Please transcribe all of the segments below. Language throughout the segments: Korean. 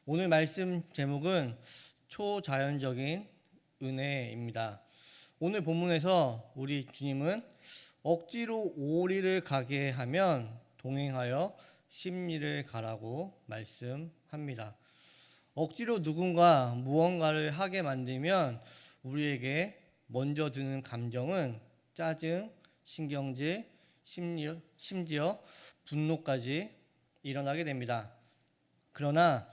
오늘 말씀 제목은 초자연적인 은혜입니다. 오늘 본문에서 우리 주님은 억지로 오리를 가게 하면 동행하여 십리를 가라고 말씀합니다. 억지로 누군가 무언가를 하게 만들면 우리에게 먼저 드는 감정은 짜증, 신경질, 심지어 분노까지 일어나게 됩니다. 그러나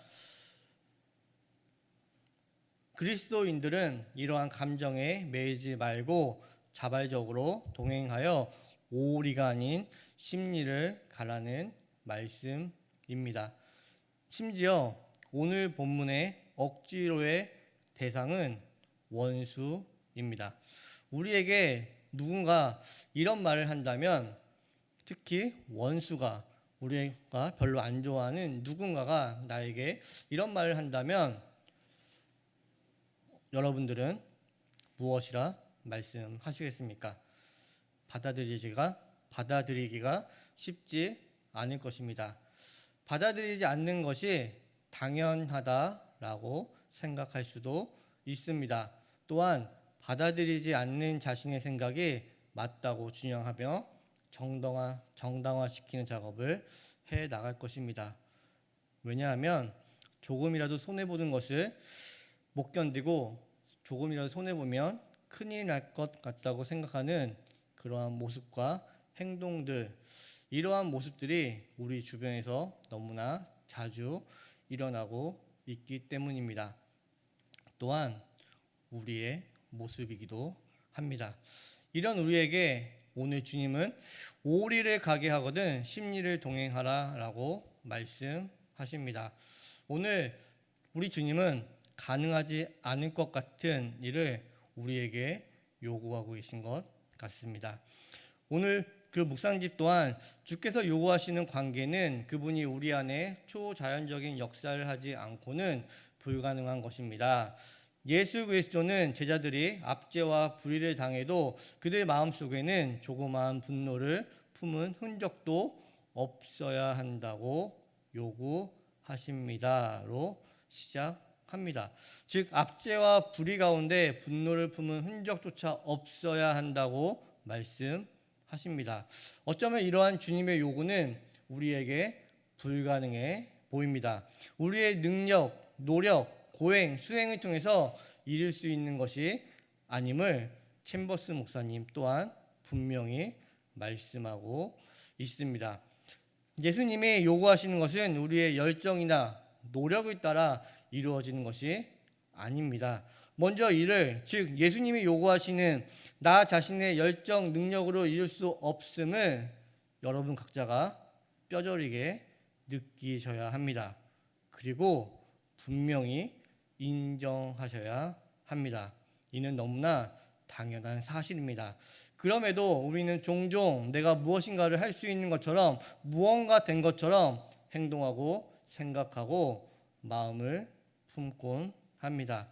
그리스도인들은 이러한 감정에 매이지 말고 자발적으로 동행하여 오리가 아닌 십리를 가라는 말씀입니다. 심지어 오늘 본문의 억지로의 대상은 원수입니다. 우리에게 누군가 이런 말을 한다면, 특히 원수가, 우리가 별로 안 좋아하는 누군가가 나에게 이런 말을 한다면 여러분들은 무엇이라 말씀하시겠습니까? 받아들이기가 쉽지 않을 것입니다. 받아들이지 않는 것이 당연하다라고 생각할 수도 있습니다. 또한 받아들이지 않는 자신의 생각이 맞다고 주장하며 정당화시키는 작업을 해 나갈 것입니다. 왜냐하면 조금이라도 손해보는 것을 못 견디고 조금이라도 손해보면 큰일 날 것 같다고 생각하는 그러한 모습과 행동들, 이러한 모습들이 우리 주변에서 너무나 자주 일어나고 있기 때문입니다. 또한 우리의 모습이기도 합니다. 이런 우리에게 오늘 주님은 오리를 가게 하거든 십리를 동행하라 라고 말씀하십니다. 오늘 우리 주님은 가능하지 않을 것 같은 일을 우리에게 요구하고 계신 것 같습니다. 오늘 그 묵상집 또한 주께서 요구하시는 관계는 그분이 우리 안에 초자연적인 역사를 하지 않고는 불가능한 것입니다. 예수 그리스도는 제자들이 압제와 불의를 당해도 그들 마음속에는 조그마한 분노를 품은 흔적도 없어야 한다고 요구하십니다로 시작합니다. 즉 압제와 불의 가운데 분노를 품은 흔적조차 없어야 한다고 말씀하십니다. 어쩌면 이러한 주님의 요구는 우리에게 불가능해 보입니다. 우리의 능력, 노력, 고행, 수행을 통해서 이룰 수 있는 것이 아님을 챔버스 목사님 또한 분명히 말씀하고 있습니다. 예수님이 요구하시는 것은 우리의 열정이나 노력을 따라 이루어지는 것이 아닙니다. 먼저 이를, 즉 예수님이 요구하시는 나 자신의 열정, 능력으로 이룰 수 없음을 여러분 각자가 뼈저리게 느끼셔야 합니다. 그리고 분명히 인정하셔야 합니다. 이는 너무나 당연한 사실입니다. 그럼에도 우리는 종종 내가 무엇인가를 할 수 있는 것처럼, 무언가 된 것처럼 행동하고 생각하고 마음을 품곤 합니다.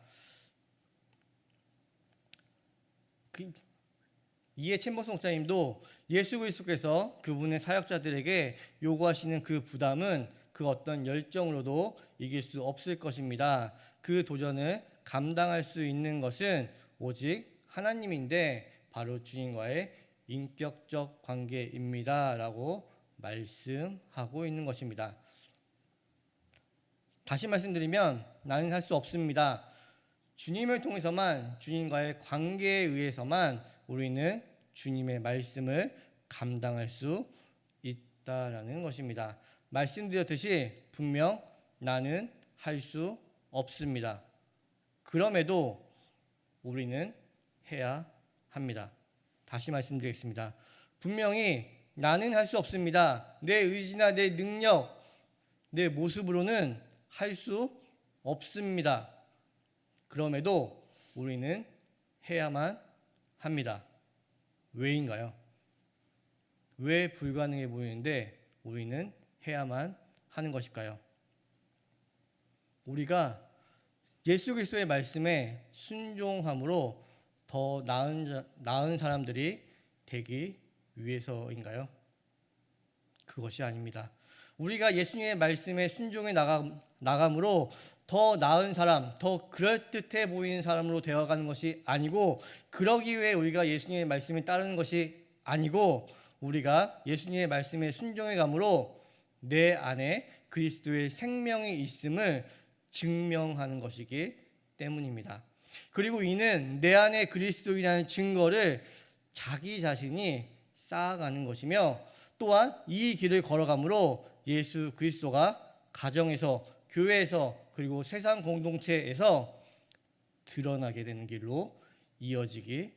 이에 챔버스 목사님도 예수 그리스도께서 그분의 사역자들에게 요구하시는 그 부담은 그 어떤 열정으로도 이길 수 없을 것입니다. 그 도전을 감당할 수 있는 것은 오직 하나님인데 바로 주님과의 인격적 관계입니다 라고 말씀하고 있는 것입니다. 다시 말씀드리면 나는 할 수 없습니다. 주님을 통해서만, 주님과의 관계에 의해서만 우리는 주님의 말씀을 감당할 수 있다라는 것입니다. 말씀드렸듯이 분명 나는 할 수 없습니다. 그럼에도 우리는 해야 합니다. 다시 말씀드리겠습니다. 분명히 나는 할 수 없습니다. 내 의지나 내 능력, 내 모습으로는 할 수 없습니다. 그럼에도 우리는 해야만 합니다. 왜인가요? 왜 불가능해 보이는데 우리는 해야만 하는 것일까요? 우리가 예수 그리스도의 말씀에 순종함으로 더 나은 사람들이 되기 위해서인가요? 그것이 아닙니다. 우리가 예수님의 말씀에 순종해 나감으로 더 나은 사람, 더 그럴듯해 보이는 사람으로 되어가는 것이 아니고, 그러기 위해 우리가 예수님의 말씀을 따르는 것이 아니고, 우리가 예수님의 말씀에 순종해 감으로 내 안에 그리스도의 생명이 있음을 증명하는 것이기 때문입니다. 그리고 이는 내 안에 그리스도이라는 증거를 자기 자신이 쌓아가는 것이며, 또한 이 길을 걸어감으로 예수 그리스도가 가정에서, 교회에서, 그리고 세상 공동체에서 드러나게 되는 길로 이어지기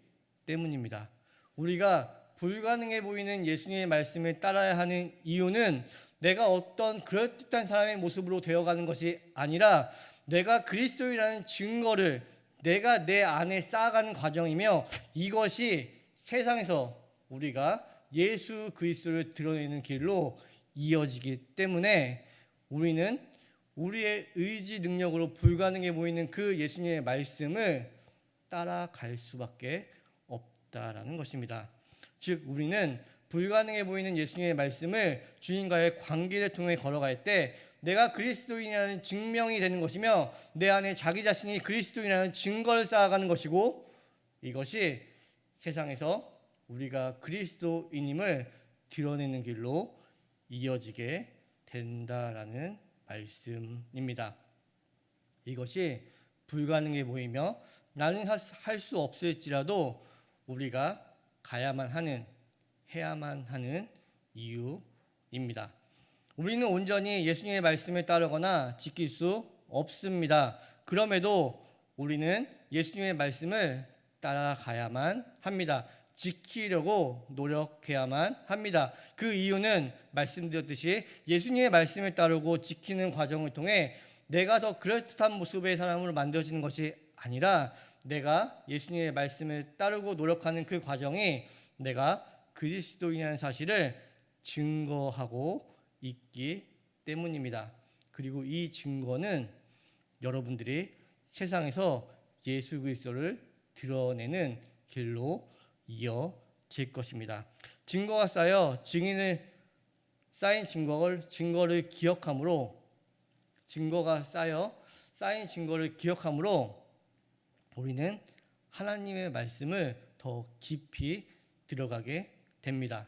때문입니다. 우리가 불가능해 보이는 예수님의 말씀을 따라야 하는 이유는 내가 어떤 그럴듯한 사람의 모습으로 되어가는 것이 아니라 내가 그리스도이라는 증거를 내가 내 안에 쌓아가는 과정이며, 이것이 세상에서 우리가 예수 그리스도를 드러내는 길로 이어지기 때문에 우리는 우리의 의지 능력으로 불가능해 보이는 그 예수님의 말씀을 따라갈 수밖에 없다라는 것입니다. 즉, 우리는 불가능해 보이는 예수님의 말씀을 주님과의 관계를 통해 걸어갈 때 내가 그리스도인이라는 증명이 되는 것이며, 내 안에 자기 자신이 그리스도인이라는 증거를 쌓아가는 것이고, 이것이 세상에서 우리가 그리스도인임을 드러내는 길로 이어지게 된다라는 말씀입니다. 이것이 불가능해 보이며 나는 할 수 없을지라도 우리가 가야만 하는, 해야만 하는 이유입니다. 우리는 온전히 예수님의 말씀을 따르거나 지킬 수 없습니다. 그럼에도 우리는 예수님의 말씀을 따라가야만 합니다. 지키려고 노력해야만 합니다. 그 이유는 말씀드렸듯이 예수님의 말씀을 따르고 지키는 과정을 통해 내가 더 그럴듯한 모습의 사람으로 만들어지는 것이 아니라, 내가 예수님의 말씀을 따르고 노력하는 그 과정이 내가 그리스도인이라는 사실을 증거하고 있기 때문입니다. 그리고 이 증거는 여러분들이 세상에서 예수 그리스도를 드러내는 길로 이어질 것입니다. 증거가 쌓여 쌓인 증거를 기억함으로, 증거가 쌓인 증거를 기억함으로 우리는 하나님의 말씀을 더 깊이 들어가게 됩니다.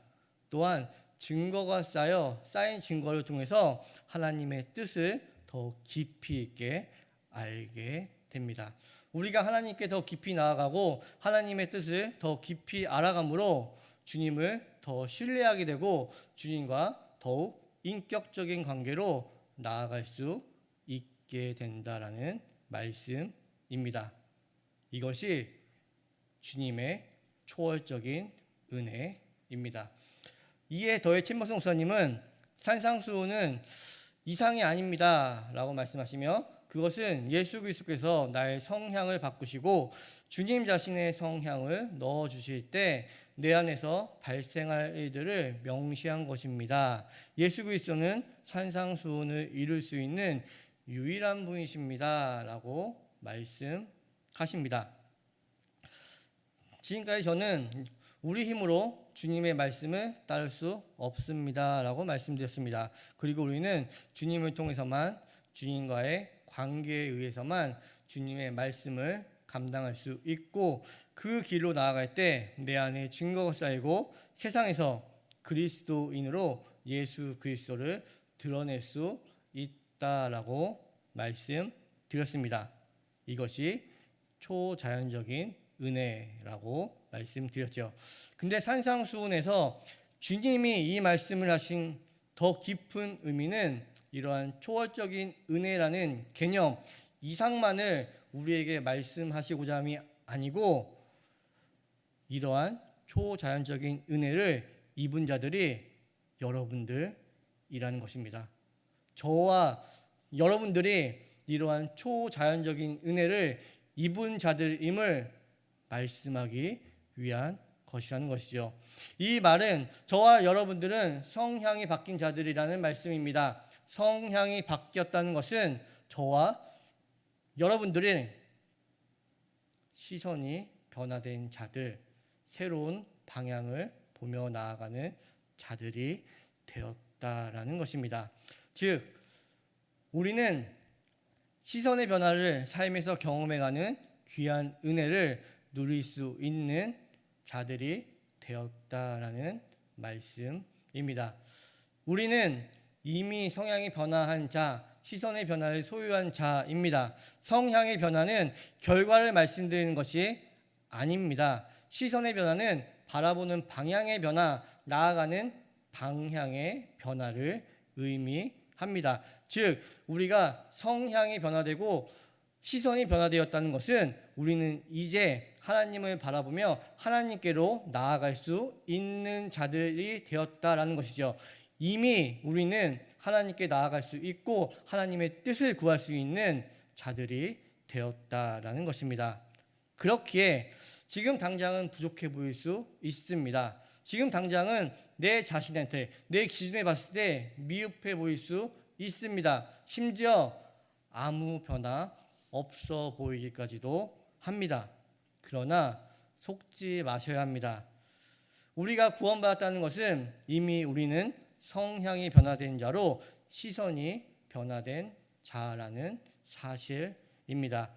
또한 증거가 쌓인 증거를 통해서 하나님의 뜻을 더 깊이 있게 알게 됩니다. 우리가 하나님께 더 깊이 나아가고 하나님의 뜻을 더 깊이 알아감으로 주님을 더 신뢰하게 되고 주님과 더욱 인격적인 관계로 나아갈 수 있게 된다라는 말씀입니다. 이것이 주님의 초월적인 은혜입니다. 이에 더해 챔버스 목사님은 산상수훈은 이상이 아닙니다 라고 말씀하시며, 그것은 예수 그리스도께서 나의 성향을 바꾸시고 주님 자신의 성향을 넣어주실 때 내 안에서 발생할 일들을 명시한 것입니다. 예수 그리스도는 산상수훈을 이룰 수 있는 유일한 분이십니다 라고 말씀하십니다. 지금까지 저는 우리 힘으로 주님의 말씀을 따를 수 없습니다 라고 말씀드렸습니다. 그리고 우리는 주님을 통해서만, 주님과의 관계에 의해서만 주님의 말씀을 감당할 수 있고, 그 길로 나아갈 때 내 안에 증거가 쌓이고 세상에서 그리스도인으로 예수 그리스도를 드러낼 수 있다라고 말씀드렸습니다. 이것이 초자연적인 은혜라고 말씀드렸죠. 근데 산상수훈에서 주님이 이 말씀을 하신 더 깊은 의미는 이러한 초월적인 은혜라는 개념 이상만을 우리에게 말씀하시고자 함이 아니고, 이러한 초자연적인 은혜를 입은 자들이 여러분들이라는 것입니다. 저와 여러분들이 이러한 초자연적인 은혜를 입은 자들임을 말씀하기 위한 것이라는 것이죠. 이 말은 저와 여러분들은 성향이 바뀐 자들이라는 말씀입니다. 성향이 바뀌었다는 것은 저와 여러분들의 시선이 변화된 자들, 새로운 방향을 보며 나아가는 자들이 되었다라는 것입니다. 즉, 우리는 시선의 변화를 삶에서 경험해가는 귀한 은혜를 누릴 수 있는 자들이 되었다라는 말씀입니다. 우리는 이미 성향이 변화한 자, 시선의 변화를 소유한 자입니다. 성향의 변화는 결과를 말씀드리는 것이 아닙니다. 시선의 변화는 바라보는 방향의 변화, 나아가는 방향의 변화를 의미합니다. 즉, 우리가 성향이 변화되고 시선이 변화되었다는 것은 우리는 이제 하나님을 바라보며 하나님께로 나아갈 수 있는 자들이 되었다라는 것이죠. 이미 우리는 하나님께 나아갈 수 있고 하나님의 뜻을 구할 수 있는 자들이 되었다라는 것입니다. 그렇기에 지금 당장은 부족해 보일 수 있습니다. 지금 당장은 내 자신한테, 내 기준에 봤을 때 미흡해 보일 수 있습니다. 심지어 아무 변화 없어 보이기까지도 합니다. 그러나 속지 마셔야 합니다. 우리가 구원받았다는 것은 이미 우리는 성향이 변화된 자로 시선이 변화된 자라는 사실입니다.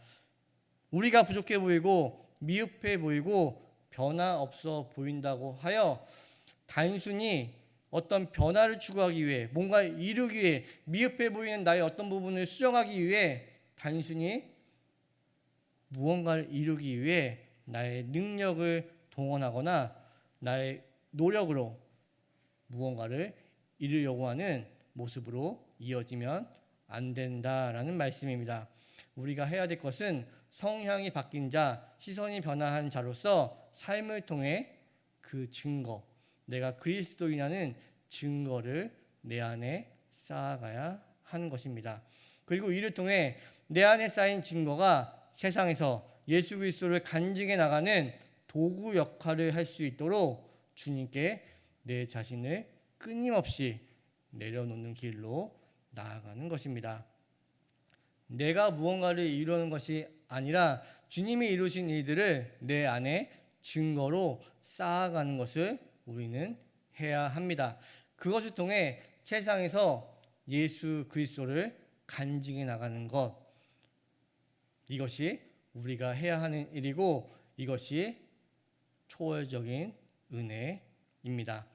우리가 부족해 보이고 미흡해 보이고 변화 없어 보인다고 하여 단순히 어떤 변화를 추구하기 위해, 뭔가 이루기 위해, 미흡해 보이는 나의 어떤 부분을 수정하기 위해 단순히 무언가를 이루기 위해 나의 능력을 동원하거나 나의 노력으로 무언가를 이루려고 하는 모습으로 이어지면 안 된다라는 말씀입니다. 우리가 해야 될 것은 성향이 바뀐 자, 시선이 변화한 자로서 삶을 통해 그 증거, 내가 그리스도인이라는 증거를 내 안에 쌓아가야 하는 것입니다. 그리고 이를 통해 내 안에 쌓인 증거가 세상에서 예수 그리스도를 간증해 나가는 도구 역할을 할 수 있도록 주님께 내 자신을 끊임없이 내려놓는 길로 나아가는 것입니다. 내가 무언가를 이루는 것이 아니라 주님이 이루신 일들을 내 안에 증거로 쌓아가는 것을 우리는 해야 합니다. 그것을 통해 세상에서 예수 그리스도를 간증해 나가는 것, 이것이 우리가 해야 하는 일이고 이것이 초월적인 은혜입니다.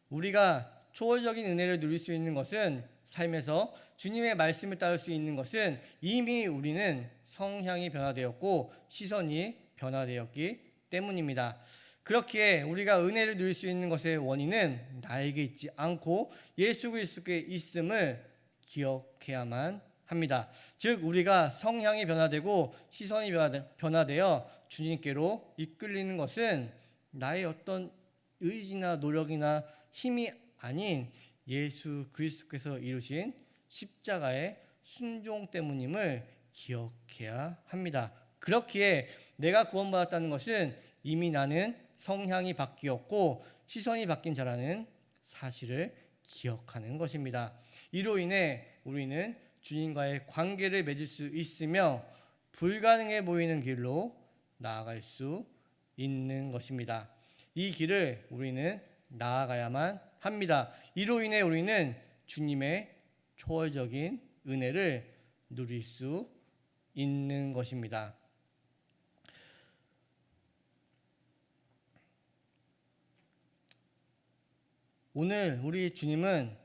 우리가 초월적인 은혜를 누릴 수 있는 것은, 삶에서 주님의 말씀을 따를 수 있는 것은 이미 우리는 성향이 변화되었고 시선이 변화되었기 때문입니다. 그렇기에 우리가 은혜를 누릴 수 있는 것의 원인은 나에게 있지 않고 예수 그리스도께 있음을 기억해야만 합니다. 즉, 우리가 성향이 변화되고 시선이 변화되어 주님께로 이끌리는 것은 나의 어떤 의지나 노력이나 힘이 아닌 예수 그리스도께서 이루신 십자가의 순종 때문임을 기억해야 합니다. 그렇기에 내가 구원받았다는 것은 이미 나는 성향이 바뀌었고 시선이 바뀐 자라는 사실을 기억하는 것입니다. 이로 인해 우리는 주님과의 관계를 맺을 수 있으며 불가능해 보이는 길로 나아갈 수 있는 것입니다. 이 길을 우리는 나아가야만 합니다. 이로 인해 우리는 주님의 초월적인 은혜를 누릴 수 있는 것입니다. 오늘 우리 주님은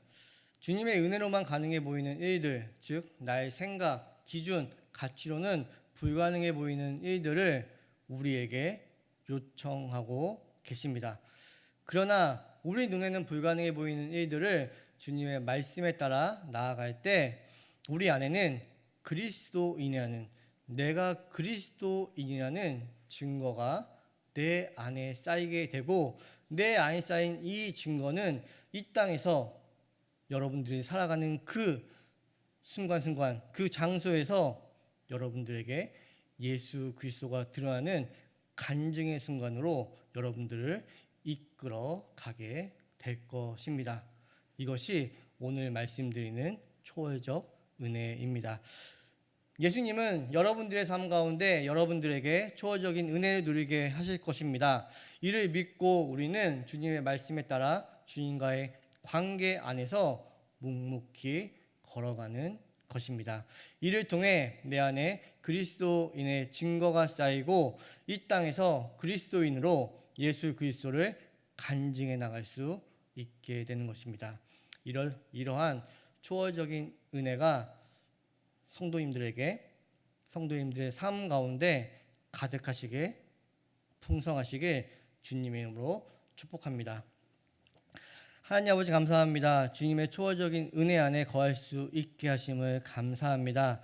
주님의 은혜로만 가능해 보이는 일들, 즉 나의 생각, 기준, 가치로는 불가능해 보이는 일들을 우리에게 요청하고 계십니다. 그러나 우리 눈에는 불가능해 보이는 일들을 주님의 말씀에 따라 나아갈 때 우리 안에는 그리스도인이라는, 내가 그리스도인이라는 증거가 내 안에 쌓이게 되고, 내 안에 쌓인 이 증거는 이 땅에서 여러분들이 살아가는 그 순간순간, 그 장소에서 여러분들에게 예수 그리스도가 드러나는 간증의 순간으로 여러분들을 이끌어 가게 될 것입니다. 이것이 오늘 말씀드리는 초월적 은혜입니다. 예수님은 여러분들의 삶 가운데 여러분들에게 초월적인 은혜를 누리게 하실 것입니다. 이를 믿고 우리는 주님의 말씀에 따라 주님과의 관계 안에서 묵묵히 걸어가는 것입니다. 이를 통해 내 안에 그리스도인의 증거가 쌓이고 이 땅에서 그리스도인으로 예수 그리스도를 간증해 나갈 수 있게 되는 것입니다. 이러한 초월적인 은혜가 성도님들의 삶 가운데 가득하시게 풍성하시게 주님의 이름으로 축복합니다. 하나님 아버지 감사합니다. 주님의 초월적인 은혜 안에 거할 수 있게 하심을 감사합니다.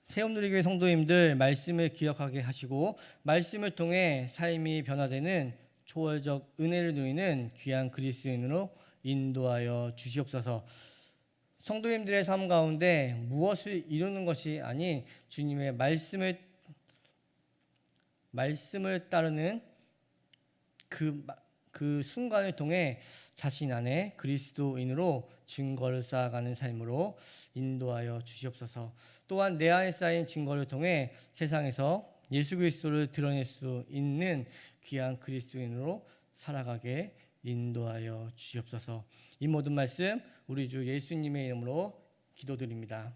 새움누리교회 성도님들 말씀을 기억하게 하시고 말씀을 통해 삶이 변화되는 초월적 은혜를 누리는 귀한 그리스도인으로 인도하여 주시옵소서. 성도님들의 삶 가운데 무엇을 이루는 것이 아닌 주님의 말씀을 따르는 그 순간을 통해 자신 안에 그리스도인으로 증거를 쌓아가는 삶으로 인도하여 주시옵소서. 또한 내 안에 쌓인 증거를 통해 세상에서 예수 그리스도를 드러낼 수 있는 귀한 그리스도인으로 살아가게 인도하여 주시옵소서. 이 모든 말씀 우리 주 예수님의 이름으로 기도드립니다.